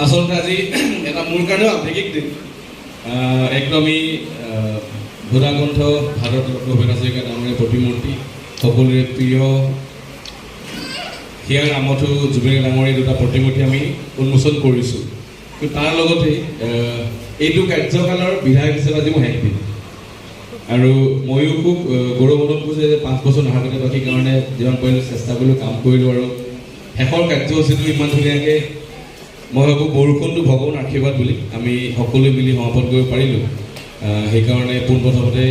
আচলতে আজি এটা মোৰ কাৰণেও আৱেগিক দিন। একদমেই ভোদাকণ্ঠ ভাৰতৰত্ন ভূপেন হাজৰিকা ডাঙৰীয়া প্ৰতিমূৰ্তি, সকলোৰে প্ৰিয় হিয়াৰ আমঠু জুবিন ডাঙৰীয়া দুটা প্ৰতিমূৰ্তি আমি উন্মোচন কৰিছোঁ। কিন্তু তাৰ লগতে এইটো কাৰ্যকালৰ বিধায়ক হিচাপে আজি মই শেষ দিন, আৰু ময়ো খুব গৌৰৱ অনুভৱ কৰিছোঁ যে 5 বছৰ নাহৰকটীয়াবাসীৰ কাৰণে যিমান পাৰিলোঁ চেষ্টা কৰিলোঁ, কাম কৰিলোঁ, আৰু শেষৰ কাৰ্যসূচীটো ইমান ধুনীয়াকৈ মই ভাবোঁ বৰষুণটো ভগৱানৰ আশীৰ্বাদ বুলি আমি সকলোৱে মিলি সমাপন কৰিব পাৰিলোঁ। সেইকাৰণে পোনপ্ৰথমতে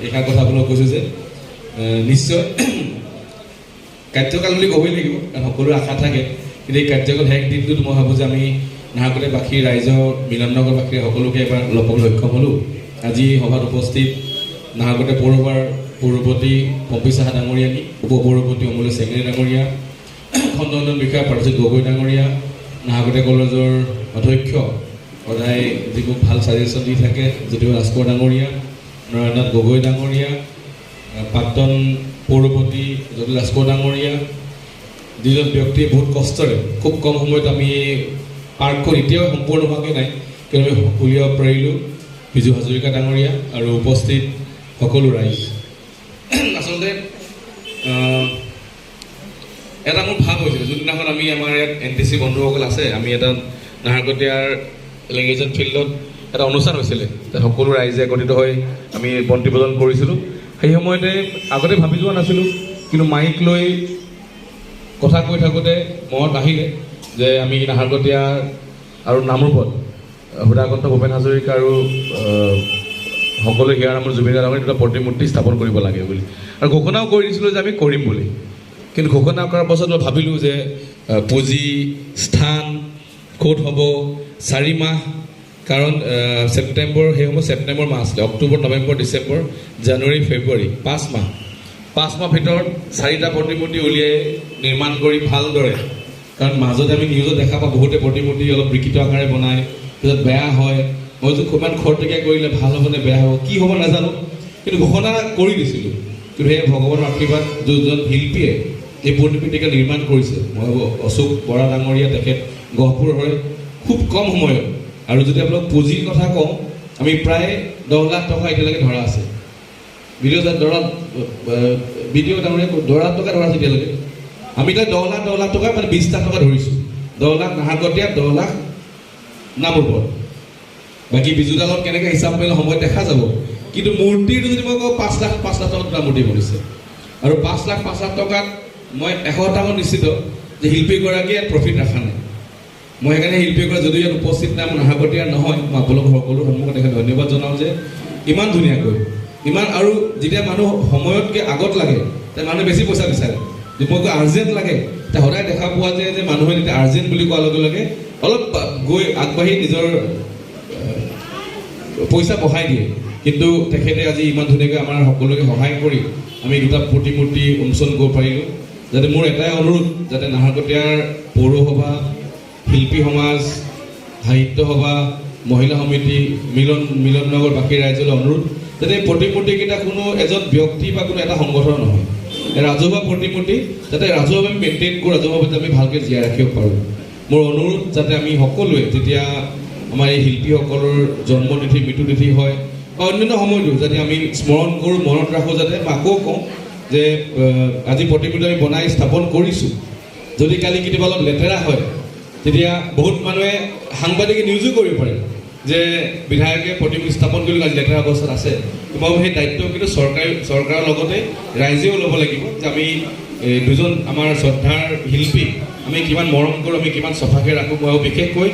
এষাৰ কথা আপোনাক কৈছোঁ যে নিশ্চয় কাৰ্যকাল বুলি ক'বই লাগিব, কাৰণ সকলোৰে আশা থাকে। কিন্তু এই কাৰ্যকাল শেষ দিনটোত মই ভাবোঁ যে আমি নাহৰকটীয়াবাসীৰ ৰাইজৰ মিলননগৰবাসীৰ সকলোকে এবাৰ লগ পাবলৈ সক্ষম হ'লোঁ। আজি সভাত উপস্থিত নাহৰকটীয়া পৌৰসভাৰ পৌৰপতি পম্পী চাহা ডাঙৰীয়ানী, উপপৌৰপতি অমূল্য চেঙেৰী ডাঙৰীয়া, খণ্ড উন্নয়ন বিষয়া পাৰ্থজিৎ গগৈ ডাঙৰীয়া, নাহৰকটীয়া কলেজৰ অধ্যক্ষ সদায় যিবোৰ ভাল ছাজেশ্যন দি থাকে যদিও ৰাজকোঁৱৰ ডাঙৰীয়া, নৰেন্দ্ৰনাথ গগৈ ডাঙৰীয়া, প্ৰাক্তন পৌৰপতি যদিও ৰাজকোঁৱৰ ডাঙৰীয়া, যিজন ব্যক্তিয়ে বহুত কষ্টৰে খুব কম সময়ত আমি পাৰ্কখন এতিয়াও সম্পূৰ্ণ হোৱাকৈ নাই কিন্তু আমি উলিয়াব পাৰিলোঁ, বিজু হাজৰিকা ডাঙৰীয়া আৰু উপস্থিত সকলো ৰাইজ। আচলতে এটা মোৰ ভাৱ হৈছিলে যোনদিনাখন আমি আমাৰ ইয়াত NTC বন্ধুসকল আছে, আমি এটা নাহৰকটীয়াৰ লেংগুৱেজ ফিল্ডত এটা অনুষ্ঠান হৈছিলে, তাত সকলো ৰাইজে একত্ৰিত হৈ আমি বন্তি প্ৰদান কৰিছিলোঁ। সেই সময়তে আগতে ভাবি যোৱা নাছিলোঁ, কিন্তু মাইক লৈ কথা কৈ থাকোঁতে মনত আহিলে যে আমি নাহৰকটীয়া আৰু নামৰূপত ভোদাকণ্ঠ ভূপেন হাজৰিকা আৰু সকলো হিয়াৰ আমাৰ জুবিন ডাঙৰীয়া দুটা প্ৰতিমূৰ্তি স্থাপন কৰিব লাগে বুলি, আৰু ঘোষণাও কৰি দিছিলোঁ যে আমি কৰিম বুলি। কিন্তু ঘোষণা কৰাৰ পাছত মই ভাবিলোঁ যে পুঁজি স্থান ক'ত হ'ব, 4 মাহ, কাৰণ ছেপ্টেম্বৰ, সেই সময়ত ছেপ্টেম্বৰ মাহ আছিলে, অক্টোবৰ, নৱেম্বৰ, ডিচেম্বৰ, জানুৱাৰী, ফেব্ৰুৱাৰী, 5 মাহ। 5 মাহ ভিতৰত 4টা প্ৰতিমূৰ্তি উলিয়াই নিৰ্মাণ কৰি ভালদৰে, কাৰণ মাজতে আমি নিউজত দেখা পাওঁ বহুতে প্ৰতিমূৰ্তি অলপ বিকৃত আকাৰে বনায়, পিছত বেয়া হয়। মই যে ইমান খৰতকীয়া কৰিলে ভাল হ'বনে বেয়া হ'ব কি হ'ব নাজানো, কিন্তু ঘোষণা কৰি দিছিলোঁ। কিন্তু সেই ভগৱানৰ আশীৰ্বাদ, যোনজন শিল্পীয়ে এই প্ৰতিমূৰ্তিকে নিৰ্মাণ কৰিছে, মই ভাবোঁ অশোক বৰা ডাঙৰীয়া, তেখেত গহপুৰ হয়, খুব কম সময়ত। আৰু যদি আপোনাক পুঁজিৰ কথা কওঁ, আমি প্ৰায় 10 লাখ টকা এতিয়ালৈকে ধৰা আছে। ভিডিঅ' ডাঙৰীয়া 10 লাখ টকা ধৰা আছে এতিয়ালৈকে। আমি এতিয়া 10 লাখ টকা মানে 20 লাখ টকা ধৰিছোঁ। 10 লাখ নাহৰকটীয়া, 10 লাখ নামৰূপত। বাকী বিজুদালত কেনেকৈ হিচাপ কৰিলে সময়ত দেখা যাব। কিন্তু মূৰ্তিটো যদি মই কওঁ 5 লাখ টকাত দুটা মূৰ্তি বনিছে, আৰু 5 লাখ টকাত মই 100% নিশ্চিত যে শিল্পীগৰাকীয়ে প্ৰফিট ৰখা নাই। মই সেইকাৰণে শিল্পীগৰাকী যদিও ইয়াত উপস্থিত নাই, মোৰ নাহৰকটীয়াৰ নহয়, মই আপোনালোক সকলো সন্মুখত তেখেত ধন্যবাদ জনাওঁ যে ইমান ধুনীয়াকৈ, ইমান, আৰু যেতিয়া মানুহ সময়তকৈ আগত লাগে তেতিয়া মানুহে বেছি পইচা বিচাৰে। যদি মই আৰ্জেণ্ট লাগে তেতিয়া সদায় দেখা পোৱা যায় যে মানুহে তেতিয়া আৰ্জেণ্ট বুলি কোৱাৰ লগে লগে অলপ গৈ আগবাঢ়ি নিজৰ পইচা বঢ়াই দিয়ে। কিন্তু তেখেতে আজি ইমান ধুনীয়াকৈ আমাৰ সকলোকে সহায় কৰি আমি দুটা প্ৰতিমূৰ্তি উন্মোচন কৰিব পাৰিলোঁ। যাতে মোৰ এটাই অনুৰোধ, যাতে নাহৰকটীয়াৰ পৌৰসভা, শিল্পী সমাজ, সাহিত্য সভা, মহিলা সমিতি, মিলননগৰবাসীৰ ৰাইজলৈ অনুৰোধ, যাতে এই প্ৰতিমূৰ্তিকেইটা কোনো এজন ব্যক্তি বা কোনো এটা সংগঠন নহয়, ৰাজহুৱা প্ৰতিমূৰ্তি, যাতে ৰাজহুৱাভাৱে মেইনটেইন কৰোঁ, ৰাজহুৱাভাৱে আমি ভালকৈ জীয়াই ৰাখিব পাৰোঁ। মোৰ অনুৰোধ যাতে আমি সকলোৱে যেতিয়া আমাৰ এই শিল্পীসকলৰ জন্মতিথি, মৃত্যুতিথি হয় বা অন্যান্য সময়তো যাতে আমি স্মৰণ কৰোঁ, মনত ৰাখোঁ। যাতে মই আকৌ কওঁ যে আজি প্ৰতিমূৰ্তি আমি বনাই স্থাপন কৰিছোঁ, যদি কালি কেতিয়াবা অলপ লেতেৰা হয় তেতিয়া বহুত মানুহে সাংবাদিকে নিউজো কৰিব পাৰে যে বিধায়কে প্ৰতিমূৰ্তি স্থাপন কৰি আজি লেতেৰা অৱস্থাত আছে। মই সেই দায়িত্ব কিন্তু চৰকাৰৰ লগতে ৰাইজেও ল'ব লাগিব যে আমি দুজন আমাৰ শ্ৰদ্ধাৰ শিল্পী আমি কিমান মৰম কৰোঁ, আমি কিমান চফাকৈ ৰাখোঁ। মই বিশেষকৈ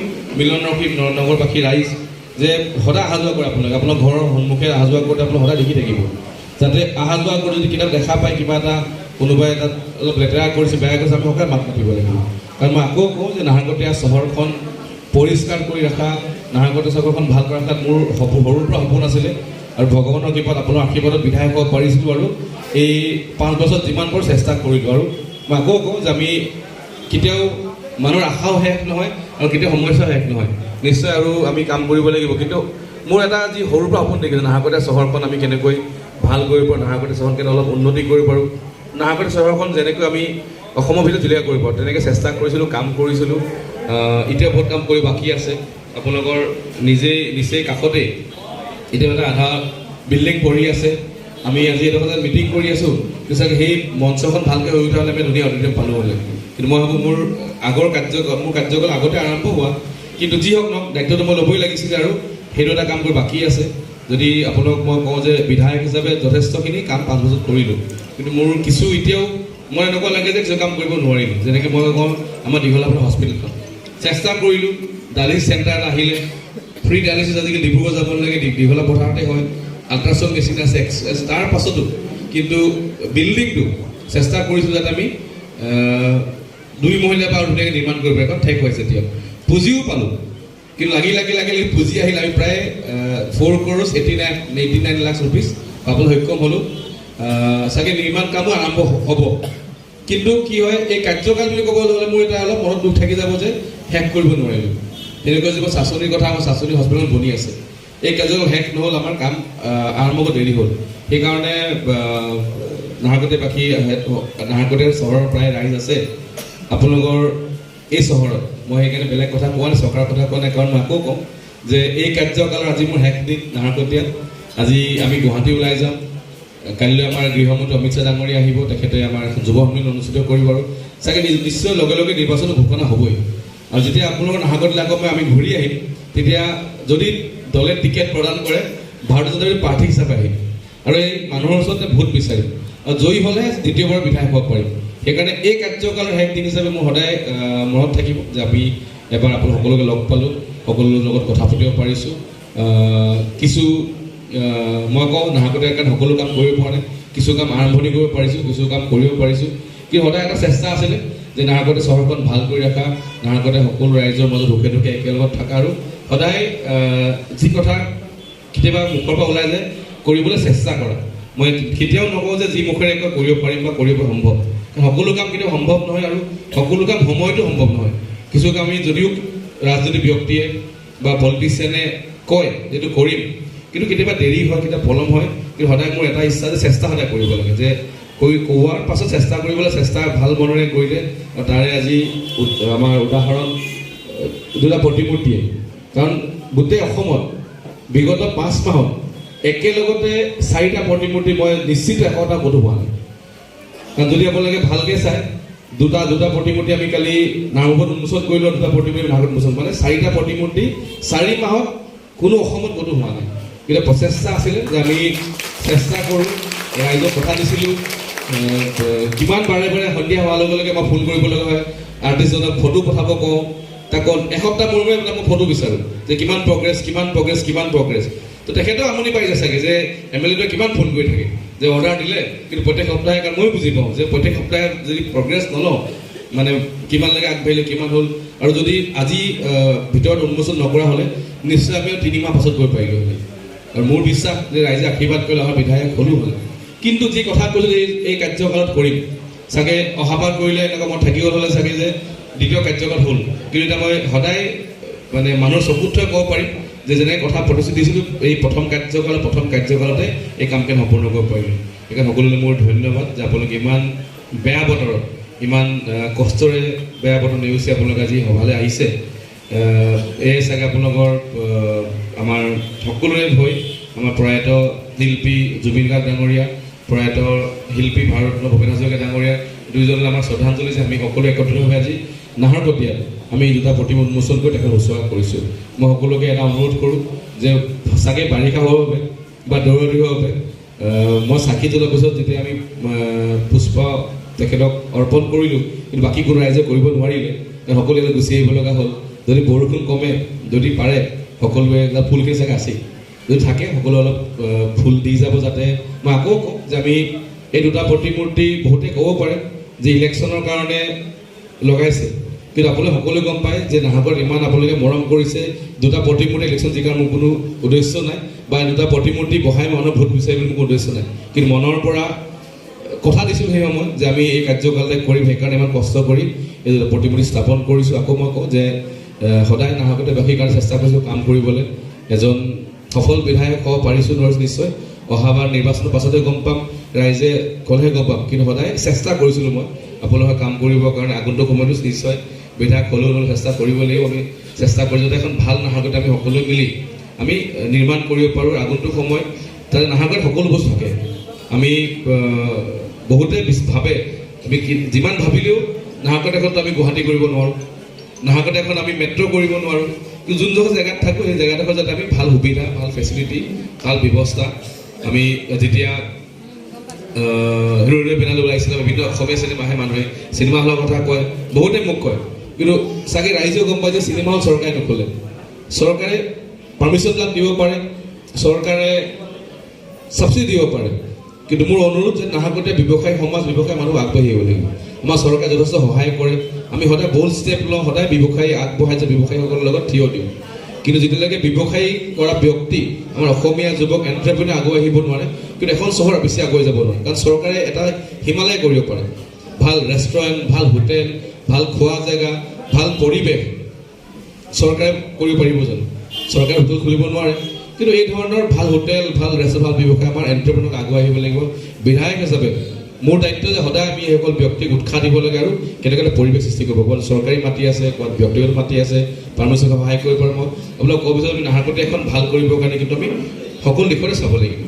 নগৰবাসী ৰাইজ যে সদায় অহা যোৱা কৰে, আপোনাৰ ঘৰৰ সন্মুখে অহা যোৱা কৰোঁতে আপোনালোক সদায় দেখি থাকিব, যাতে অহা যোৱা কৰি যদি কিতাপ দেখা পায় কিবা এটা কোনোবাই তাত অলপ লেতেৰা কৰিছে, বেয়া কৰিছে, আমি সদায় মাত মাতিব লাগিব। কাৰণ মই আকৌ কওঁ যে নাহৰকটীয়া চহৰখন পৰিষ্কাৰ কৰি ৰখা, নাহৰকটীয়া চহৰখন ভাল কৰি ৰখাত মোৰ সৰুৰ পৰা সপোন আছিলে, আৰু ভগৱানৰ কৃপাত আপোনাৰ আশীৰ্বাদত বিধায়ক হ'ব পাৰিছিলোঁ, আৰু এই 5 বছৰত যিমান পাৰোঁ চেষ্টা কৰিলোঁ। আৰু মই আকৌ কওঁ যে আমি কেতিয়াও মানুহৰ আশাও শেষ নহয় আৰু কেতিয়াও সমস্যাও শেষ নহয়, নিশ্চয় আৰু আমি কাম কৰিব লাগিব। কিন্তু মোৰ এটা যি সৰুৰ পৰা সপোন দেখিছোঁ, নাহৰকটীয়া চহৰখন আমি কেনেকৈ ভাল কৰিব পাৰোঁ, নাহৰকটীয়া চহৰখন কেনে অলপ উন্নতি কৰিব পাৰোঁ, নাহৰকটীয়া চহৰখন যেনেকৈ আমি অসমৰ ভিতৰত জিলিকা কৰিব পাৰোঁ তেনেকৈ চেষ্টা কৰিছিলোঁ, কাম কৰিছিলোঁ। এতিয়া বহুত কাম কৰি বাকী আছে আপোনালোকৰ নিচেই কাষতে এতিয়া এটা আধা বিল্ডিং পঢ়ি আছে আমি আজি এটা কথা মিটিং কৰি আছোঁ চাগে সেই মঞ্চখন ভালকৈ হৈ উঠা হ'লে আমি ধুনীয়া অডিটৰিয়াম পালোঁ হ'লে কিন্তু মই ভাবোঁ মোৰ কাৰ্যকাল আগতে আৰম্ভ হোৱা কিন্তু যি হওক নহওক দায়িত্বটো মই ল'বই লাগিছিলে আৰু সেইটো এটা কাম কৰি বাকী আছে যদি আপোনালোক মই কওঁ যে বিধায়ক হিচাপে যথেষ্টখিনি কাম 5 বছৰত কৰিলোঁ কিন্তু মোৰ কিছু এতিয়াও মই এনেকুৱা লাগে যে কিছু কাম কৰিব নোৱাৰিলোঁ যেনেকৈ মই কওঁ আমাৰ দীঘলাপথাৰ হস্পিটেলখন চেষ্টা কৰিলোঁ ডায়ালিচিছ চেণ্টাৰ এটা আহিলে ফ্ৰী ডায়ালিচিছ আজিকালি ডিব্ৰুগড় যাব নালাগে দীঘলাপথাৰতে হয় আল্ট্ৰাচাউণ্ড মেচিন আছে তাৰ পাছতো কিন্তু বিল্ডিংটো চেষ্টা কৰিছোঁ যাতে আমি 2 মহিলা বা ধুনীয়াকৈ নিৰ্মাণ কৰিব পাৰে কাৰণ ঠেক হৈছে এতিয়া পুঁজিও পালোঁ কিন্তু লাগি পুঁজি আহিল আমি প্ৰায় 4 crore 89 লাখ ৰুপিজ পাবলৈ সক্ষম হ'লোঁ চাগে নিৰ্মাণ কামো আৰম্ভ হ'ব কিন্তু কি হয় এই কাৰ্যকাল বুলি ক'বলৈ হ'লে মোৰ এটা অলপ মনত দুখ থাকি যাব যে শেষ কৰিব নোৱাৰিলোঁ তেনেকৈ যিবোৰ চাচনিৰ কথা আমাৰ চাচনি হস্পিটেলত বনি আছে এই কাৰ্যকাল শেষ নহ'ল আমাৰ কাম আৰম্ভ হ'ব দেৰি হ'ল সেইকাৰণে নাহৰকটীয়া চহৰৰ প্ৰায় ৰাইজ আছে আপোনালোকৰ এই চহৰত মই সেইকাৰণে বেলেগ কথা কোৱা নাই চৰকাৰৰ কথা কোৱা নাই কাৰণ মই আকৌ কওঁ যে এই কাৰ্যকালৰ আজি মোৰ শেষ দিন নাহৰকটীয়াত আজি আমি গুৱাহাটী ওলাই যাম কাইলৈ আমাৰ গৃহমন্ত্ৰী অমিত শ্বাহ ডাঙৰীয়া আহিব তেখেতে আমাৰ যুৱ সন্মিলন অনুষ্ঠিত কৰিব আৰু চাগে নিশ্চয় লগে লগে নিৰ্বাচনৰ ঘোষণা হ'বই আৰু যেতিয়া আপোনালোকৰ নাহৰকটীয়া আকৌ আমি ঘূৰি আহিম তেতিয়া যদি দলে টিকেট প্ৰদান কৰে ভাৰতীয় জনতা পাৰ্টি প্ৰাৰ্থী হিচাপে আহিম আৰু এই মানুহৰ ওচৰতে ভোট বিচাৰিম আৰু জয়ী হ'লে দ্বিতীয়বাৰ বিধায়ক হ'ব পাৰিম সেইকাৰণে এই কাৰ্যকালৰ শেষ দিন হিচাপে মোৰ সদায় মনত থাকিব যে আমি এবাৰ আপোনালোক সকলোকে লগ পালোঁ সকলোৰে লগত কথা পাতিব পাৰিছোঁ কিছু মই কওঁ নাহৰকটীয়াৰ কাৰণে সকলো কাম কৰিব পৰা নাই কিছু কাম আৰম্ভণি কৰিব পাৰিছোঁ কিছু কাম কৰিব পাৰিছোঁ কিন্তু সদায় এটা চেষ্টা আছিলে যে নাহৰকটীয়া চহৰখন ভাল কৰি ৰখা নাহৰকটীয়া সকলো ৰাইজৰ মাজত সুখে দুখে একেলগত থকা আৰু সদায় যি কথা কেতিয়াবা মুখৰ পৰা ওলাই যায় কৰিবলৈ চেষ্টা কৰা মই কেতিয়াও নকওঁ যে যি মুখেৰে কৰিব পাৰিম বা কৰিব সম্ভৱ সকলো কাম কেতিয়াও সম্ভৱ নহয় আৰু সকলো কাম সময়তো সম্ভৱ নহয় কিছু কাম আমি যদিও ৰাজনৈতিক ব্যক্তিয়ে বা পলিটিচিয়ানে কয় যিটো কৰিম কিন্তু কেতিয়াবা দেৰি হয় কেতিয়াবা পলম হয় কিন্তু সদায় মোৰ এটা ইচ্ছা যে চেষ্টা সদায় কৰিব লাগে যে কোৱাৰ পাছত চেষ্টা কৰিবলৈ চেষ্টা ভাল মনেৰে কৰিলে তাৰে আজি আমাৰ উদাহৰণ দুটা প্ৰতিমূৰ্তিয়ে কাৰণ গোটেই অসমত বিগত 5 মাহত একেলগতে 4টা প্ৰতিমূৰ্তি মই নিশ্চিত 100টা ক'তো হোৱা নাই কাৰণ যদি আপোনালোকে ভালকৈ চায় দুটা প্ৰতিমূৰ্তি আমি কালি নামঘৰত উন্মোচন কৰিলোঁ 2টা প্ৰতিমূৰ্তি নামঘৰত উন্মোচন মানে 4টা প্ৰতিমূৰ্তি 4 মাহত কোনো অসমত ক'তো হোৱা নাই কিন্তু প্ৰচেষ্টা আছিলে যে আমি চেষ্টা কৰোঁ ৰাইজক কথা দিছিলোঁ কিমান বাৰে সন্ধিয়া হোৱাৰ লগে লগে মই ফোন কৰিব লগা হয় আৰ্টিষ্টজনক ফটো পঠাব কওঁ তাক এসপ্তাহ মূৰে মই ফটো বিচাৰোঁ যে কিমান প্ৰগ্ৰেছ তো তেখেতেও আমনি পাই যায় চাগে যে MLA কিমান ফোন কৰি থাকে যে অৰ্ডাৰ দিলে কিন্তু প্ৰত্যেক সপ্তাহে কাৰণ মই বুজি পাওঁ যে প্ৰত্যেক সপ্তাহে যদি প্ৰগ্ৰেছ নলওঁ মানে কিমানলৈকে আগবাঢ়িলে কিমান হ'ল আৰু যদি আজি ভিতৰত উন্মোচন নকৰা হ'লে নিশ্চয় আমি 3 মাহ পাছত গৈ পাৰিলোঁ হ'লে আৰু মোৰ বিশ্বাস যে ৰাইজে আশীৰ্বাদ কৰিলে আমাৰ বিধায়ক হ'লো হ'লে কিন্তু যি কথা কৈছোঁ যে এই কাৰ্যকালত কৰিম চাগে অহাবাৰ কৰিলে এনেকুৱা মই থাকি গ'ল হ'লে চাগে যে দ্বিতীয় কাৰ্যকাল হ'ল কিন্তু এতিয়া মই সদায় মানে মানুহৰ চকুত থৈ ক'ব পাৰিম যে যেনেকৈ কথা প্ৰতিশ্ৰুতি দিছিলোঁ এই প্ৰথম কাৰ্যকালতে এই কামখিনি সম্পূৰ্ণ কৰিব পাৰিলোঁ সেইকাৰণে সকলোলৈ মোৰ ধন্যবাদ যে আপোনালোকে ইমান বেয়া বতৰত ইমান কষ্টৰে বেয়া বতৰ নেওচি আপোনালোকে আজি সভালৈ আহিছে এই চাগে আপোনালোকৰ আমাৰ সকলোৰে হৈ আমাৰ প্ৰয়াত শিল্পী জুবিন গাৰ্গ ডাঙৰীয়া প্ৰয়াত শিল্পী ভাৰতৰত্ন ভূপেন হাজৰিকা ডাঙৰীয়া দুইজনলৈ আমাৰ শ্ৰদ্ধাঞ্জলি যে আমি সকলো একত্ৰিতভাৱে আজি নাহৰকটীয়াত আমি 2টা প্ৰতিমা উন্মোচন কৰি তেখেত শুশ্ৰূষা কৰিছোঁ মই সকলোকে এটা অনুৰোধ কৰোঁ যে চাগে বাৰিষা হোৱাৰ বাবে বা দৌৰদৌৰি হোৱাৰ বাবে মই চাকি জ্বলোৱাৰ পিছত যেতিয়া আমি পুষ্প তেখেতক অৰ্পণ কৰিলোঁ কিন্তু বাকী কোনো ৰাইজে কৰিব নোৱাৰিলে সকলোৱে গুচি আহিব লগা হ'ল যদি বৰষুণ কমে যদি পাৰে সকলোৱে ফুলখিনি চাগে আছেই যদি থাকে সকলো অলপ ফুল দি যাব যাতে মই আকৌ কওঁ যে আমি এই 2টা প্ৰতিমূৰ্তি বহুতে ক'ব পাৰে যে ইলেকশ্যনৰ কাৰণে লগাইছে কিন্তু আপোনালোকে সকলোৱে গম পায় যে নাহৰকটীয়াত ইমান আপোনালোকে মৰম কৰিছে 2টা প্ৰতিমূৰ্তি ইলেকশ্যন জিকাৰ মোৰ কোনো উদ্দেশ্য নাই বা 2টা প্ৰতিমূৰ্তি বহাই মানুহৰ ভোট বিচাৰিবলৈ মোৰ উদ্দেশ্য নাই কিন্তু মনৰ পৰা কথা দিছোঁ সেই সময়ত যে আমি এই কাৰ্যকালতে কৰিম সেইকাৰণে ইমান কষ্ট কৰি এই প্ৰতিমূৰ্তি স্থাপন কৰিছোঁ আকৌ মই কওঁ যে সদায় নাহৰকটীয়াবাসীৰ কাৰণে চেষ্টা কৰিছোঁ কাম কৰিবলৈ এজন সফল বিধায়ক হ'ব পাৰিছোঁ নিশ্চয় অহাবাৰ নিৰ্বাচনৰ পাছতে গম পাম ৰাইজে ক'লেহে গম পাম কিন্তু সদায় চেষ্টা কৰিছিলোঁ মই আপোনালোকে কাম কৰিবৰ কাৰণে আগন্তুক সময়তো নিশ্চয় বিধায়ক হ'লেও চেষ্টা কৰিব লাগিব আমি চেষ্টা কৰি যাতে এখন ভাল নাহৰকটীয়া আমি সকলোৱে মিলি আমি নিৰ্মাণ কৰিব পাৰোঁ আগন্তুক সময়ত তাতে নাহৰকটীয়াত সকলো বস্তু থাকে আমি বহুতে ভাবে আমি যিমান ভাবিলেও নাহৰকটীয়াখনতো আমি গুৱাহাটী কৰিব নোৱাৰোঁ নাহৰকটীয়াখন আমি মেট্ৰ' কৰিব নোৱাৰোঁ কিন্তু যোনডোখৰ জেগাত থাকোঁ সেই জেগাডোখৰ যাতে আমি ভাল সুবিধা ভাল ফেচিলিটি ভাল ব্যৱস্থা আমি যেতিয়া হিৰো বেনাল ওলাইছিলে বিভিন্ন অসমীয়া চিনেমা আহে মানুহে চিনেমা হলৰ কথা কয় বহুতে মোক কয় কিন্তু চাগে ৰাইজেও গম পায় যে চিনেমা হল চৰকাৰে নখোলে চৰকাৰে পাৰ্মিশ্যন দিব পাৰে চৰকাৰে ছাবচিডি দিব পাৰে কিন্তু মোৰ অনুৰোধ যে নাহৰকটীয়া ব্যৱসায় সমাজ ব্যৱসায় মানুহ আগবাঢ়ি আহিব লাগিব আমাৰ চৰকাৰে যথেষ্ট সহায় কৰে আমি সদায় বল্ড ষ্টেপ লওঁ সদায় ব্যৱসায়ী আগবঢ়াই যে ব্যৱসায়ীসকলৰ লগত থিয় দিওঁ কিন্তু যেতিয়ালৈকে ব্যৱসায়ী কৰা ব্যক্তি আমাৰ অসমীয়া যুৱক এণ্টাৰপ্ৰেনিয়ৰ আগুৱাই আহিব নোৱাৰে কিন্তু এখন চহৰ বেছি আগুৱাই যাব নোৱাৰে কাৰণ চৰকাৰে এটা হিমালয় কৰিব পাৰে ভাল ৰেষ্টুৰেণ্ট ভাল হোটেল ভাল খোৱা জেগা ভাল পৰিৱেশ চৰকাৰে কৰিব পাৰিব জানো চৰকাৰে হোটেল খুলিব নোৱাৰে কিন্তু এই ধৰণৰ ভাল হোটেল ভাল ৰেষ্টুৰেণ্ট ভাল ব্যৱসায় আমাৰ এণ্টাৰপ্ৰেনিয়ৰক আগুৱাই আহিব লাগিব বিধায়ক হিচাপে মোৰ দায়িত্ব যে সদায় আমি এইসকল ব্যক্তিক উৎসাহ দিব লাগে আৰু কেনেকৈ পৰিৱেশ সৃষ্টি কৰিব ক'ৰবাত চৰকাৰী মাটি আছে ক'ৰবাত ব্যক্তিগত মাটি আছে পাৰ্মিশ্যন সহায় কৰিব পাৰোঁ মই আপোনাক ক'ব বিচাৰোঁ আমি নাহৰকটীয়া এখন ভাল কৰিবৰ কাৰণে কিন্তু আমি সকলো দিশতে চাব লাগিব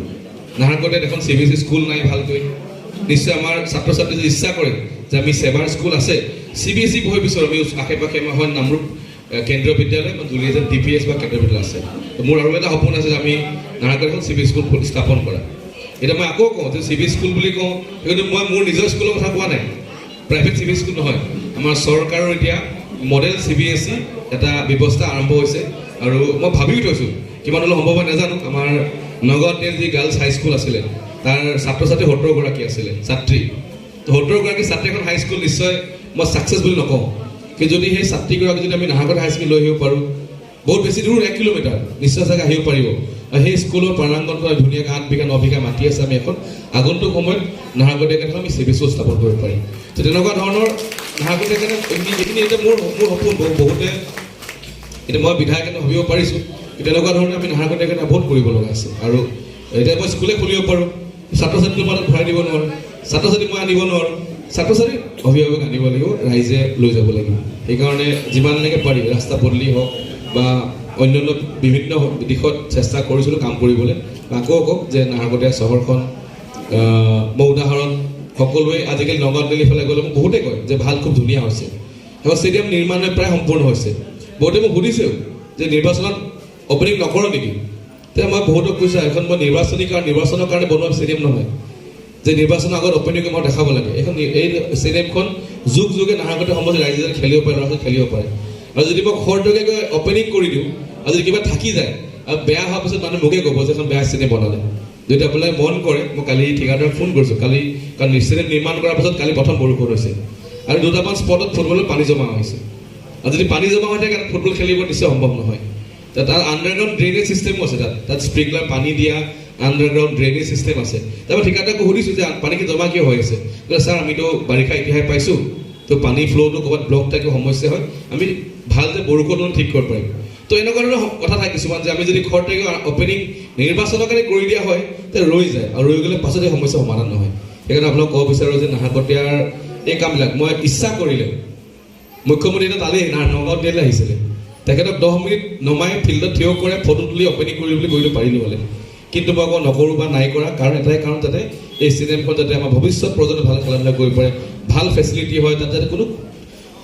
নাহৰকটীয়াত এখন CBSE স্কুল নাই ভালকৈ নিশ্চয় আমাৰ ছাত্ৰ ছাত্ৰী যদি ইচ্ছা কৰে যে আমি ছেবাৰ স্কুল আছে CBSE পঢ়িব বিচাৰোঁ আমি আশে পাশে আমাৰ হয় নামৰূপ কেন্দ্ৰীয় বিদ্যালয় বা দুলিয়াজান DPS বা কেন্দ্ৰীয় বিদ্যালয় আছে মোৰ আৰু এটা সপোন আছে যে আমি নাহৰকটীয়াত এখন CBSE স্কুল স্থাপন কৰা এতিয়া মই আকৌ কওঁ যে CBSE স্কুল বুলি কওঁ কিন্তু মই মোৰ নিজৰ স্কুলৰ কথা কোৱা নাই প্ৰাইভেট CBSE স্কুল নহয় আমাৰ চৰকাৰৰ এতিয়া মডেল CBSE এটা ব্যৱস্থা আৰম্ভ হৈছে আৰু মই ভাবিও থৈছোঁ কিমান হ'লেও সম্ভৱ হয় নাজানো আমাৰ নগাঁৱত যি গাৰ্লছ হাইস্কুল আছিলে তাৰ ছাত্ৰ ছাত্ৰী 70 গৰাকী আছিলে ছাত্ৰী 70 গৰাকী ছাত্ৰী এখন হাইস্কুল নিশ্চয় মই ছাকচেছ বুলি নকওঁ কিন্তু যদি সেই ছাত্ৰীগৰাকী যদি আমি নাহৰকটীয়া হাইস্কুল লৈ আহিব পাৰোঁ বহুত বেছি দূৰ 1 কিলোমিটাৰ নিশ্চয় চাগে আহিব পাৰিব আৰু সেই স্কুলৰ প্ৰাংগণত ধুনীয়াকৈ 8 বিঘা 9 বিঘা মাটি আছে আমি এখন আগন্তুক সময়ত নাহৰকটীয়াত আমি CBSE স্থাপন কৰিব পাৰিম তো তেনেকুৱা ধৰণৰ নাহৰকটীয়াত এইখিনি এতিয়া মোৰ সপোন বহুতে এতিয়া মই বিধায়ক ভাবিব পাৰিছোঁ তেনেকুৱা ধৰণে আমি নাহৰকটীয়াত বহুত কৰিব লগা আছে আৰু এতিয়া মই স্কুলে খুলিব পাৰোঁ ছাত্ৰ ছাত্ৰীৰ মাজত ভৰাই দিব নোৱাৰোঁ ছাত্ৰ ছাত্ৰী মই আনিব নোৱাৰোঁ ছাত্ৰ ছাত্ৰী অভিভাৱক আনিব লাগিব ৰাইজে লৈ যাব লাগিব সেইকাৰণে যিমানলৈকে পাৰি ৰাস্তা পদূলি হওক বা অন্যান্য বিভিন্ন দিশত চেষ্টা কৰিছিলোঁ কাম কৰিবলৈ আকৌ কওক যে নাহৰকটীয়া চহৰখন মই উদাহৰণ সকলোৱে আজিকালি নগাঁও দিল্লী ফালে গ'লে মোক বহুতে কয় যে ভাল খুব ধুনীয়া হৈছে এখন ষ্টেডিয়াম নিৰ্মাণ প্ৰায় সম্পূৰ্ণ হৈছে বহুতে মোক সুধিছেও যে নিৰ্বাচনত অপেনিং নকৰ নেকি তেতিয়া মই বহুতক কৈছোঁ এখন মই নিৰ্বাচনৰ কাৰণে বনোৱা ষ্টেডিয়াম নহয় যে নিৰ্বাচনৰ আগত অপেনিং মই দেখাব লাগে এখন এই ষ্টেডিয়ামখন যুগ যুগে নাহৰকটীয়া সমষ্টিৰ ৰাইজে খেলিব পাৰে ল'ৰা ছোৱালী খেলিব পাৰে আৰু যদি মই খৰটকীয়াকৈ অপেনিং কৰি দিওঁ আৰু যদি কিবা থাকি যায় আৰু বেয়া হোৱাৰ পিছত মানুহে মোকে ক'ব যে এখন বেয়া ষ্টেডিয়াম বনালে যদি আপোনালোকে মন কৰে মই কালি ঠিকাদাৰক ফোন কৰিছোঁ কালি কাৰণ ষ্টেডিয়াম নিৰ্মাণ কৰাৰ পাছত কালি প্ৰথম বৰষুণ হৈছে আৰু দুটামান স্পটত ফুটবলত পানী জমা হৈছে আৰু যদি পানী জমা হৈ থাকে ফুটবল খেলিব নিশ্চয় সম্ভৱ নহয় তাত আণ্ডাৰগ্ৰাউণ্ড ড্ৰেইনেজ ছিষ্টেমো আছে তাত স্প্ৰিংকলাৰ পানী দিয়া আণ্ডাৰগ্ৰাউণ্ড ড্ৰেইনেজ ছিষ্টেম আছে তাৰপৰা ঠিকাদাৰকো সুধিছোঁ যে পানীখিনি জমা কিয় হৈ আছে ছাৰ আমিতো বাৰিষা ইতিহাস পাইছোঁ তো পানী ফ্ল'টো ক'ৰবাত ব্লক থাকে সমস্যা হয় আমি ভাল যে বৰষুণ ঠিক কৰিব পাৰিম তো এনেকুৱা ধৰণৰ কথা থাকে কিছুমান যে আমি যদি খৰটকীয়া অপেনিং নিৰ্বাচনৰ কাৰণে কৰি দিয়া হয় তেতিয়া ৰৈ যায় আৰু ৰৈ গ'লে পাছত এই সমস্যা সমাধান নহয় সেইকাৰণে আপোনাক ক'ব বিচাৰোঁ যে নাহৰকটীয়াৰ এই কামবিলাক মই ইচ্ছা কৰিলে মুখ্যমন্ত্ৰী এটা তালেই নগাঁও দিল্লীলৈ আহিছিলে তেখেতক 10 মিনিট নমাই ফিল্ডত থিয় কৰে ফটো তুলি অপেনিং কৰি বুলি কৰিব পাৰিলোঁ হ'লে কিন্তু মই আকৌ নকৰোঁ বা নাই কৰা কাৰণ এটাই কাৰণ যাতে এই ষ্টেডিয়ামখন যাতে আমাৰ ভৱিষ্যত প্ৰজন্মই ভাল খেলা ধূলা কৰিব পাৰে ভাল ফেচিলিটি হয় তাত যাতে কোনো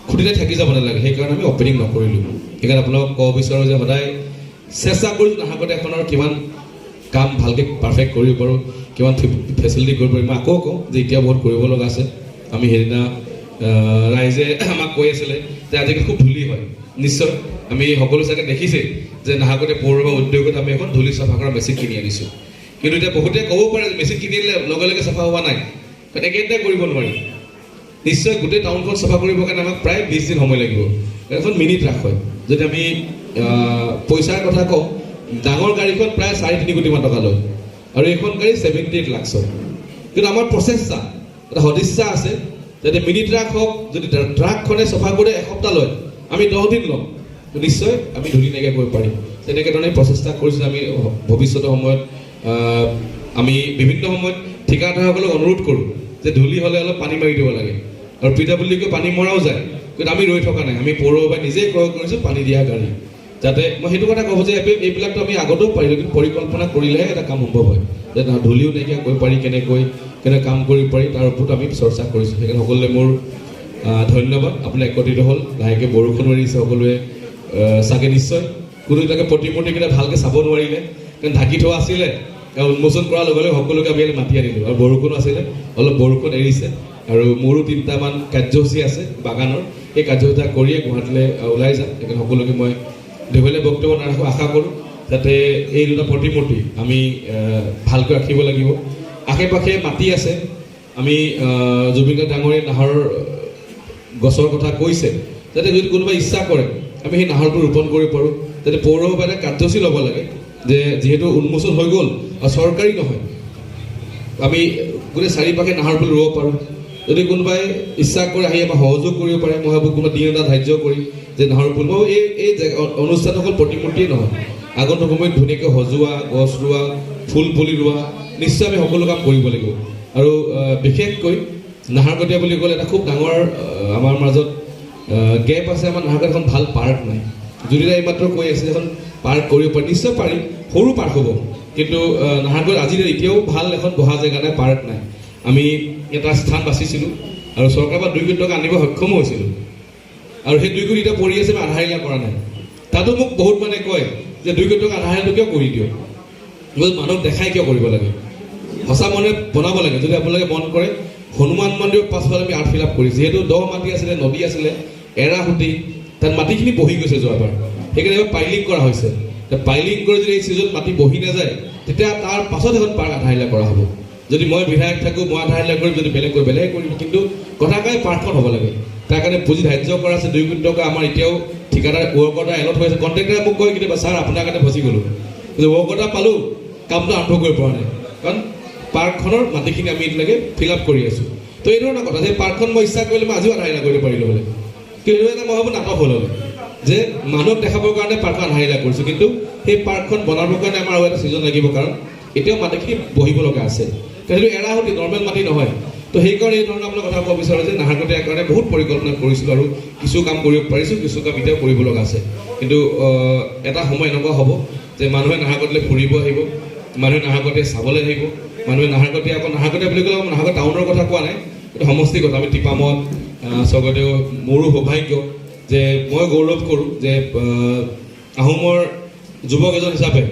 খুঁটিতে থাকি যাব নালাগে সেইকাৰণে আমি অপেনিং নকৰিলোঁ সেইকাৰণে আপোনালোকক ক'ব বিচাৰোঁ যে সদায় চেষ্টা কৰিছোঁ নাহৰকটীয়াখনৰ কিমান কাম ভালকৈ পাৰফেক্ট কৰিব পাৰোঁ কিমান ফেচিলিটি কৰিব পাৰোঁ মই আকৌ কওঁ যে এতিয়া বহুত কৰিব লগা আছে আমি সেইদিনা ৰাইজে আমাক কৈ আছিলে যে আজিকালি খুব ধূলি হয় নিশ্চয় আমি সকলো চাগে দেখিছে যে নাহৰকটীয়া পৌৰসভা উদ্যোগত আমি এখন ধূলি চাফা কৰা মেচিন কিনি আনিছোঁ কিন্তু এতিয়া বহুতে ক'ব পাৰে যে মেচিন কিনিলে লগে লগে চাফা হোৱা নাই একেদিনাই কৰিব নোৱাৰি নিশ্চয় গোটেই টাউনখন চাফা কৰিবৰ কাৰণে আমাক প্ৰায় 20 দিন সময় লাগিব এখন মিনি ট্ৰাক হয় যদি আমি পইচাৰ কথা কওঁ ডাঙৰ গাড়ীখন প্ৰায় 3.5 কোটি মান টকা লয় আৰু এইখন গাড়ী 78 লাখ কিন্তু আমাৰ প্ৰচেষ্টা এটা সদিচ্ছা আছে যাতে মিনি ট্ৰাক হওক যদি ট্ৰাকখনে চাফা কৰি এসপ্তাহ লয় আমি 10 দিন ল'ম নিশ্চয় আমি ধূলি নাইকিয়া কৰিব পাৰিম তেনেকৈ ধৰণে প্ৰচেষ্টা কৰিছোঁ আমি ভৱিষ্যতৰ সময়ত আমি বিভিন্ন সময়ত ঠিকাদাৰসকলক অনুৰোধ কৰোঁ যে ধূলি হ'লে অলপ পানী মাৰি দিব লাগে আৰু PWDকৈ পানী মৰাও যায় কিন্তু আমি ৰৈ থকা নাই, আমি পৌৰসভাই নিজেই ক্ৰয় কৰিছোঁ পানী দিয়া গাড়ী, যাতে মই সেইটো কথা ক'ব যে এইবিলাকতো আমি আগতেও পাৰিলোঁ, কিন্তু পৰিকল্পনা কৰিলেহে এটা কাম সম্ভৱ হয়, যে ধূলিও নাইকিয়া কৰিব পাৰি, কেনেকৈ কাম কৰিব পাৰি তাৰ ওপৰত আমি চৰ্চা কৰিছোঁ। সেইকাৰণে সকলোৱে মোৰ ধন্যবাদ, আপুনি একত্ৰিত হ'ল, লাহেকৈ বৰষুণ এৰিছে, সকলোৱে চাগে নিশ্চয় কোনো এটাকে প্ৰতিমূৰ্তিকেইটা ভালকৈ চাব নোৱাৰিলে, কাৰণ ঢাকি থোৱা আছিলে, উন্মোচন কৰাৰ লগে লগে সকলোকে আমি মাতি আনিলোঁ, আৰু বৰষুণো আছিলে, অলপ বৰষুণ এৰিছে, আৰু মোৰো 3টামান কাৰ্যসূচী আছে বাগানৰ, সেই কাৰ্যসূচী কৰিয়ে গুৱাহাটীলৈ ওলাই যাম। সেইকাৰণে সকলোকে মই দীঘলীয়া বক্তব্য নাৰাখোঁ, আশা কৰোঁ যাতে এই 2টা প্ৰতিমূৰ্তি আমি ভালকৈ ৰাখিব লাগিব। আশে পাশে মাটি আছে, আমি জুবিন গাৰ্গ ডাঙৰীয়া নাহৰৰ গছৰ কথা কৈছে, যাতে যদি কোনোবাই ইচ্ছা কৰে আমি সেই নাহৰটো ৰোপণ কৰিব পাৰোঁ, যাতে পৌৰসভাই এটা কাৰ্যসূচী ল'ব লাগে যে যিহেতু উন্মোচন হৈ গ'ল আৰু চৰকাৰী নহয়, আমি গোটেই চাৰিওপাশে নাহৰ পুলি ৰুব পাৰোঁ। যদি কোনোবাই ইচ্ছা কৰে আহি আমাক সহযোগ কৰিব পাৰে, মই ভাবোঁ কোনোবা দিন এটা ধাৰ্য কৰি যে নাহৰ পুলি, মই এই অনুষ্ঠান অকল প্ৰতিমূৰ্তিয়েই নহয়, আগন্তুক সময়ত ধুনীয়াকৈ সজোৱা, গছ ৰোৱা, ফুল পুলি ৰোৱা, নিশ্চয় আমি সকলো কাম কৰিব লাগিব। আৰু বিশেষকৈ নাহৰকটীয়া বুলি ক'লে এটা খুব ডাঙৰ আমাৰ মাজত গেপ আছে, আমাৰ নাহৰকটীয়াত এখন ভাল পাৰ্ক নাই। যদি এইমাত্ৰ কৈ আছে এখন পাৰ্ক কৰিব পাৰি, নিশ্চয় পাৰি, সৰু পাৰ্ক হ'ব, কিন্তু নাহৰকটীয়াত আজি এতিয়াও ভাল এখন বহা জেগা নাই, পাৰ্ক নাই। আমি এটা স্থান বাচিছিলোঁ আৰু চৰকাৰৰ পৰা 2 কোটি টকা আনিব সক্ষম হৈছিলোঁ, আৰু সেই 2 কোটি এতিয়া পৰি আছে, আমি আধাৰিলা কৰা নাই। তাতো মোক বহুত মানে কয় যে 2 কোটি টকা আধাৰিলাটো কিয় কৰি দিওঁ, মানুহক দেখাই কিয় কৰিব লাগে, সঁচা মনে বনাব লাগে। যদি আপোনালোকে মন কৰে হনুমান মন্দিৰৰ পাছফালে আমি আৰ্ট ফিল আপ কৰিছোঁ, যিহেতু দ মাটি আছিলে, নদী আছিলে, এৰাসুতি, তাত মাটিখিনি বহি গৈছে যোৱাবাৰ, সেইকাৰণে এবাৰ পাইলিং কৰা হৈছে। পাইলিং কৰি যদি এই ছিজনত মাটি বহি নাযায়, তেতিয়া তাৰ পাছত এখন পাৰ্ক আধাৰিলা কৰা হ'ব। যদি মই বিধায়ক থাকোঁ, মই আধাৰিলা কৰিম, যদি বেলেগ কৰিম, কিন্তু কথা কয় পাৰ্কখন হ'ব লাগে, তাৰ কাৰণে পুঁজি ধাৰ্য কৰা আছে 2 কোটি টকা। আমাৰ এতিয়াও ঠিকাদাৰ ৱৰ্কৰ এলট হৈ আছে, কণ্ট্ৰেক্টাৰে মোক কয় কেতিয়াবা ছাৰ আপোনাৰ কাৰণে ফচি গ'লোঁ, ৱৰ্কৰ পালোঁ, কামটো আৰম্ভ কৰিব পৰা নাই, কাৰণ পাৰ্কখনৰ মাটিখিনি আমি এতিয়ালৈকে ফিল আপ কৰি আছোঁ। তো এই ধৰণৰ কথা যে পাৰ্কখন মই ইচ্ছা কৰিলে মই আজিও আধাৰিলা কৰিব পাৰিলোঁ হ'লে, কিন্তু এটা মই ভাবোঁ নাটক হ'ল হ'লে, যে মানুহক দেখাবৰ কাৰণে পাৰ্কখন আধাৰিলা কৰিছোঁ, কিন্তু সেই পাৰ্কখন বনাবৰ কাৰণে আমাৰ আৰু এটা ছিজন লাগিব, কাৰণ এতিয়াও মাটিখিনি বহিব লগা আছে, কিন্তু এৰাসুতি নৰ্মেল মাটি নহয়। তো সেইকাৰণে এই ধৰণৰ আপোনাৰ কথা ক'ব বিচাৰোঁ যে নাহৰকটীয়াৰ কাৰণে বহুত পৰিকল্পনা কৰিছিলোঁ, আৰু কিছু কাম কৰিব পাৰিছোঁ, কিছু কাম এতিয়াও কৰিব লগা আছে। কিন্তু এটা সময় এনেকুৱা হ'ব যে মানুহে নাহৰকটীয়ালৈ ফুৰিব আহিব, মানুহে নাহৰকটীয়া চাবলৈ আহিব, মানুহে নাহৰকটীয়া অকল নাহৰকটীয়া বুলি ক'লে নাহৰকটীয়া টাউনৰ কথা কোৱা নাই, এইটো সমষ্টিৰ কথা। আমি টিপামত স্বৰ্গদেউ, মোৰো সৌভাগ্য যে মই গৌৰৱ কৰোঁ যে আহোমৰ যুৱক এজন হিচাপে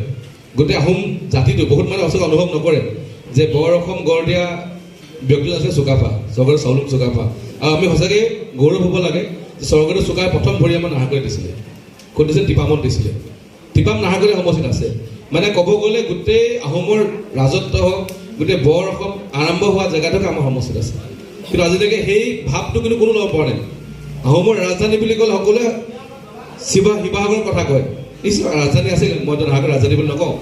গোটেই আহোম জাতিটো বহুত মানে সঁচাকৈ অনুভৱ নকৰে যে বৰ অসম গঢ় দিয়া ব্যক্তি আছে চুকাফা, স্বৰ্গদেউ চাউলুং চুকাফা। আৰু আমি সঁচাকৈ গৌৰৱ হ'ব লাগে যে স্বৰ্গদেউ চুকাফাই প্ৰথম ভৰি আমাৰ নাহৰকটীয়াত দিছিলে, ক'ত দিছিলে, টিপামত দিছিলে। টিপাম নাহৰকটীয়া সমষ্টিত আছে, মানে ক'ব গ'লে গোটেই আহোমৰ ৰাজত্ব হওক, গোটেই বৰ অসম আৰম্ভ হোৱা জেগাটোকে আমাৰ সমষ্টিত আছে, কিন্তু আজিলৈকে সেই ভাৱটো কিন্তু কোনো ল'ব পৰা নাই। আহোমৰ ৰাজধানী বুলি ক'লে সকলোৱে শিৱসাগৰৰ কথা কয়, নিশ্চয় ৰাজধানী আছিল, মইতো নাহৰকটীয়া ৰাজধানী বুলি নকওঁ,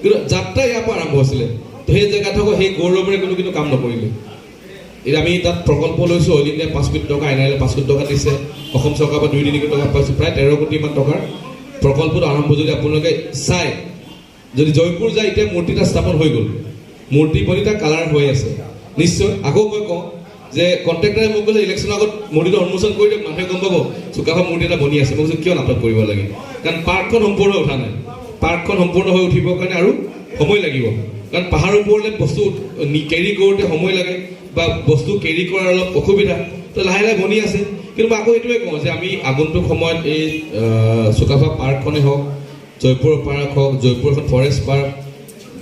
কিন্তু যাত্ৰা ইয়াৰ পৰা আৰম্ভ হৈছিলে। তো সেই জেগাটোকো সেই গৌৰৱেৰে কিন্তু কাম নকৰিলে। এতিয়া আমি তাত প্ৰকল্প লৈছোঁ, অল ইণ্ডিয়া 5 কোটি টকা, এনআইএলে 5 কোটি টকা দিছে, অসম চৰকাৰৰ পৰা 2-3 কোটি টকা পাইছোঁ, প্ৰায় 13 কোটিমান টকাৰ প্ৰকল্পটো আৰম্ভ। যদি আপোনালোকে চাই, যদি জয়পুৰ যায়, এতিয়া মূৰ্তি এটা স্থাপন হৈ গ'ল, মূৰ্তি বনি তাৰ কালাৰ হৈ আছে। নিশ্চয় আকৌ মই কওঁ যে কণ্ট্ৰেক্টাৰে মোক কৈছে ইলেকশ্যনৰ আগত মূৰ্তিটো উন্মোচন কৰি দিয়ক, মানুহে গম পাব চুকাফা মূৰ্তি এটা বনি আছে। মই কৈছোঁ কিয় নাটক কৰিব লাগে, কাৰণ পাৰ্কখন সম্পূৰ্ণ উঠা নাই, পাৰ্কখন সম্পূৰ্ণ হৈ উঠিবৰ কাৰণে আৰু সময় লাগিব, কাৰণ পাহাৰৰ ওপৰলৈ বস্তু কেৰি কৰোঁতে সময় লাগে, বা বস্তু কেৰি কৰাৰ অলপ অসুবিধা, তো লাহে লাহে বনি আছে। কিন্তু মই আকৌ এইটোৱে কওঁ যে আমি আগন্তুক সময়ত এই চুকাফা পাৰ্কখনেই হওক, জয়পুৰ পাৰ্ক হওক, জয়পুৰ এখন ফৰেষ্ট পাৰ্ক,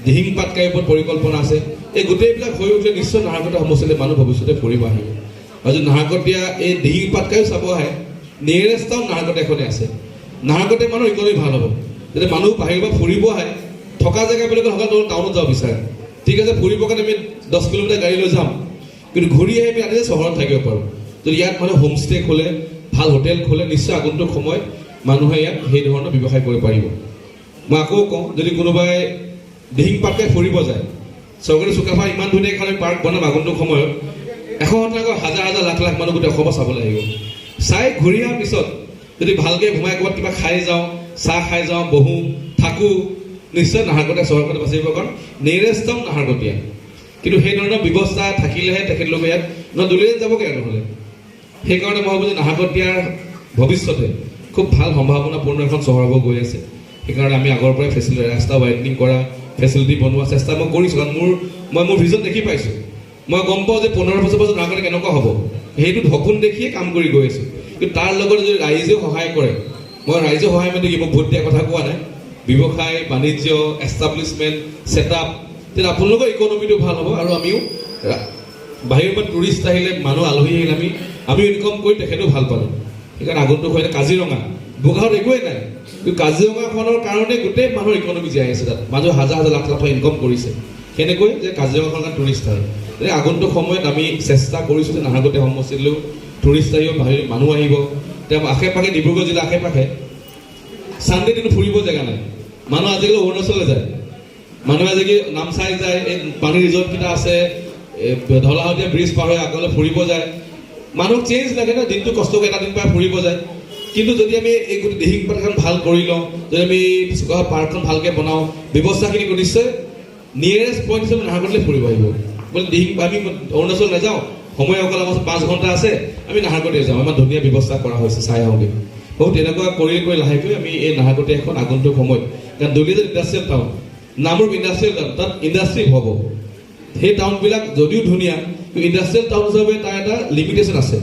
দিহিং পাটকাইৰ ওপৰত পৰিকল্পনা আছে, এই গোটেইবিলাক হৈ উঠিলে নিশ্চয় নাহৰকটীয়া সমষ্টিলৈ মানুহ ভৱিষ্যতে ফুৰিব আহিব। আৰু যদি নাহৰকটীয়া এই দিহিং পাটকাইও চাব আহে, নিয়েৰেষ্ট টাউন নাহৰকটীয়াখনে আছে, নাহৰকটীয়া মানুহ ইকনমি ভাল হ'ব। যদি মানুহ বাহিৰৰ পৰা ফুৰিব আহে, থকা জেগা বুলি ক'লে সকলো টাউনত যাব বিচাৰে, ঠিক আছে, ফুৰিবৰ কাৰণে আমি 10 কিলোমিটাৰ গাড়ী লৈ যাম, কিন্তু ঘূৰি আহি আমি ইয়াতে চহৰত থাকিব পাৰোঁ। যদি ইয়াত মানুহে হোমষ্টে খোলে, ভাল হোটেল খোলে, নিশ্চয় আগন্তুক সময়ত মানুহে ইয়াত সেই ধৰণৰ ব্যৱসায় কৰিব পাৰিব। মই আকৌ কওঁ, যদি কোনোবাই দিহিং পাটকাই ফুৰিব যায়, স্বৰ্গদেউ চুকাফা ইমান ধুনীয়াকৈ আমি পাৰ্ক বনাম, আগন্তুক সময়ত 100% হাজাৰ হাজাৰ লাখ লাখ মানুহ গোটেই অসমত চাবলৈ আহিব। চাই ঘূৰি অহাৰ পিছত যদি ভালকৈ ঘুমাই ক'ৰবাত কিবা খাই যাওঁ, চাহ খাই যাওঁ, বহোঁ, থাকোঁ, নিশ্চয় নাহৰকটীয়া চহৰখনে বাচিব, কাৰণ নিয়েৰেষ্ট টাউন নাহৰকটীয়া। কিন্তু সেই ধৰণৰ ব্যৱস্থা থাকিলেহে তেখেতলোকে ইয়াত দলিয়াই যাবগৈ আৰু নহ'লে সেইকাৰণে মই ভাবোঁ যে নাহৰকটীয়াৰ ভৱিষ্যতে খুব ভাল সম্ভাৱনাপূৰ্ণ এখন চহৰ হ'ব গৈ আছে। সেইকাৰণে আমি আগৰ পৰাই ৰাস্তা ৱাইডনিং কৰা, ফেচিলিটি বনোৱা চেষ্টা মই কৰিছোঁ। কাৰণ মই মোৰ ভিজন দেখি পাইছোঁ। মই গম পাওঁ যে 15 বছৰ পাছত নাহৰকটীয়া কেনেকুৱা হ'ব, সেইটো সপোন দেখিয়ে কাম কৰি গৈ আছোঁ। কিন্তু তাৰ লগতে যদি ৰাইজেও সহায় কৰে, মই ৰাইজে সহায় মানে কি, মই ভোট দিয়াৰ কথা কোৱা নাই, ব্যৱসায় বাণিজ্য এষ্টাব্লিছমেণ্ট ছেটআপ, তেতিয়া আপোনালোকৰ ইকনমিটো ভাল হ'ব আৰু আমিও বাহিৰৰ পৰা টুৰিষ্ট আহিলে, মানুহ আলহী আহিলে আমি ইনকম কৰি তেখেতেও ভাল পালোঁ। সেইকাৰণে আগন্তুক হয় কাজিৰঙা, বোকাখাত একোৱেই নাই, কিন্তু কাজিৰঙাখনৰ কাৰণে গোটেই মানুহৰ ইকনমি জীয়াই আছে। তাত মানুহ হাজাৰ হাজাৰ লাখ লাখ টকা ইনকম কৰিছে। সেনেকৈ যে কাজিৰঙাখন টুৰিষ্ট আহে। গতিকে আগন্তুক সময়ত আমি চেষ্টা কৰিছোঁ যে নাহৰকটীয়া সমষ্টিলৈও টুৰিষ্ট আহিব, বাহিৰৰ মানুহ আহিব। তেওঁ আশে পাশে ডিব্ৰুগড় জিলাৰ আশে পাশে চানডে দিনটো ফুৰিব জেগা নাই। মানুহ আজিকালি অৰুণাচললৈ যায়, মানুহে আজিকালি নামচাই যায়, এই পানী ৰিজৰ্টকেইটা আছে, ধলাশদিয়া ব্ৰিজ পাৰ হৈ আগলৈ ফুৰিব যায়। মানুহক চেঞ্জ লাগে ন, দিনটো কষ্ট কৰি এটা দিন পাই ফুৰিব যায়। কিন্তু যদি আমি এই গোটেই দিহিং পাতখন ভাল কৰি লওঁ, যদি আমি চুকাফা পাৰ্কখন ভালকৈ বনাওঁ, ব্যৱস্থাখিনি নিশ্চয় নিয়েৰেষ্ট পইণ্ট হিচাপে নাহৰকটীয়ালৈ ফুৰিব আহিব। বোলে দিহিং আমি অৰুণাচল নাযাওঁ, সময় অকল আমাৰ 5 ঘণ্টা আছে, আমি নাহৰকটীয়া যাওঁ, আমাৰ ধুনীয়া ব্যৱস্থা কৰা হৈছে, চাই আহোঁগৈ। বহুত তেনেকুৱা কৰি লাহেকৈ আমি এই নাহৰকটীয়া এখন আগন্তুক সময়ত, কাৰণ Duliajan industrial town, Namrup industrial town, তাত ইণ্ডাষ্ট্ৰি হ'ব। সেই টাউনবিলাক যদিও ধুনীয়া, কিন্তু ইণ্ডাষ্ট্ৰিয়েল টাউন হিচাপে তাৰ এটা লিমিটেশ্যন আছে।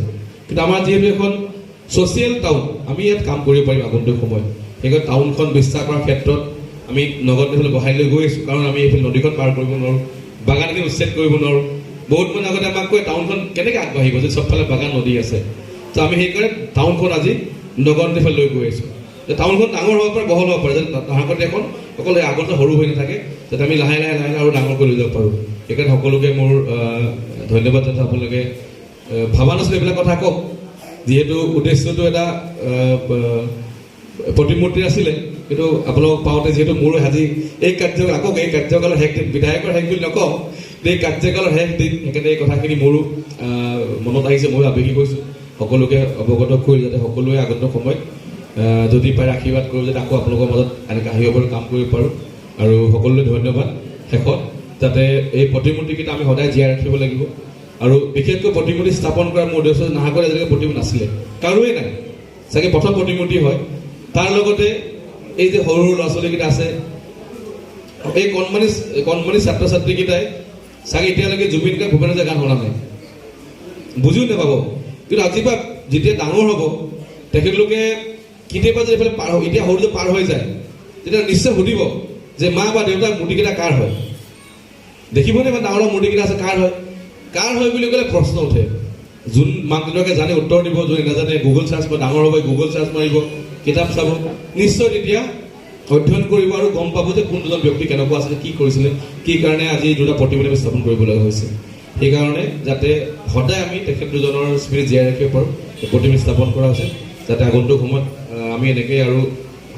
কিন্তু আমাৰ যিহেতু এখন ছ'চিয়েল টাউন, আমি ইয়াত কাম কৰিব পাৰিম আগন্তুক সময়ত। সেইকাৰণে টাউনখন বিস্তাৰ কৰাৰ ক্ষেত্ৰত আমি নগদ এইফালে বহাই লৈ গৈ আছোঁ। কাৰণ আমি এইফালে নদীখন পাৰ কৰিব নোৱাৰোঁ, বাগানখিনি উচ্ছেদ কৰিব নোৱাৰোঁ। বহুত মানুহ আগতে আমাক কয় টাউনখন কেনেকৈ আগবাঢ়িব যে চবফালে বাগান নদী আছে। তো আমি সেইকাৰণে টাউনখন আজি নগদ এইফালে লৈ গৈ আছোঁ। টাউনখন ডাঙৰ হ'ব পাৰে, বহল হ'ব পাৰে, যাতে নাহৰকটীয়াখন অকল আগতে সৰু হৈ নাথাকে, যাতে আমি লাহে লাহে আৰু ডাঙৰ কৰি লৈ যাব পাৰোঁ। সেইকাৰণে সকলোকে মোৰ ধন্যবাদ যাতে আপোনালোকে ভবা নাছিলোঁ এইবিলাক কথা কওক। যিহেতু উদ্দেশ্যটো এটা প্ৰতিমূৰ্তি আছিলে, কিন্তু আপোনালোকক পাওঁতে যিহেতু মোৰ আজি এই কাৰ্যকালৰ শেষ দিন, বিধায়কৰ শেষ বুলি নকওঁ, এই কাৰ্যকালৰ শেষ দিন, সেইকাৰণে এই কথাখিনি মোৰো মনত আহিছে, ময়ো আৱেগিক হৈছোঁ। সকলোকে অৱগত কৰি যাতে সকলোৱে আগন্তুক সময়ত যদি পাৰে আশীৰ্বাদ কৰোঁ, যাতে আকৌ আপোনালোকৰ মাজত এনেকৈ আহিব পাৰোঁ, কাম কৰিব পাৰোঁ। আৰু সকলোলৈ ধন্যবাদ। শেষত যাতে এই প্ৰতিমূৰ্তিকেইটা আমি সদায় জীয়াই ৰাখিব লাগিব। আৰু বিশেষকৈ প্ৰতিমূৰ্তি স্থাপন কৰাৰ মোৰ উদ্দেশ্য, নাহৰকটীয়াত আজিলৈকে প্ৰতিমূৰ্তি নাছিলে, কাৰোৱেই নাই, চাগে প্ৰথম প্ৰতিমূৰ্তি হয়। তাৰ লগতে এই যে সৰু সৰু ল'ৰা ছোৱালীকেইটা আছে, এই কণমানি ছাত্ৰ ছাত্ৰীকেইটাই চাগে এতিয়ালৈকে জুবিন গাৰ্গ ভূপেন হাজৰিকাৰ গান শুনা নাই, বুজিও নাপাব। কিন্তু আজিৰ পৰা যেতিয়া ডাঙৰ হ'ব, তেখেতলোকে কেতিয়াবা যদি এইফালে পাৰ এতিয়া সৰুটো পাৰ হৈ যায়, তেতিয়া নিশ্চয় সুধিব যে মা বা দেউতাৰ মূৰ্তিকেইটা কাৰ হয়। দেখিবনে ইমান ডাঙৰ মূৰ্তিকেইটা আছে, কাৰ হয় বুলি ক'লে প্ৰশ্ন উঠে। যোন মাক দেউতাকে জানে উত্তৰ দিব, যোনে নাজানে গুগল চাৰ্চ কৰিব, ডাঙৰ হ'ব গুগল চাৰ্চ মাৰিব, কিতাপ চাব, নিশ্চয় তেতিয়া অধ্যয়ন কৰিব আৰু গম পাব যে কোন দুজন ব্যক্তি কেনেকুৱা আছিলে, কি কৰিছিলে, কি কাৰণে আজি এই দুটা প্ৰতিমূৰ্তি স্থাপন কৰিব লগা হৈছে। সেইকাৰণে যাতে সদায় আমি তেখেত দুজনৰ স্মৃতি জীয়াই ৰাখিব পাৰোঁ, প্ৰতিমূৰ্তি স্থাপন কৰা হৈছে, যাতে আগন্তুক সময়ত আমি এনেকৈ আৰু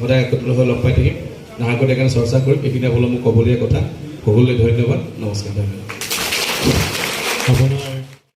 সদায় একত্ৰিত হৈ লগ পাই থাকিম, নাহৰকটীয়াৰ কাৰণে চৰ্চা কৰিম। এইখিনি আপোনালোক মোক ক'বলগীয়া কথা। সকলোলৈ ধন্যবাদ, নমস্কাৰ। ধন্যবাদ।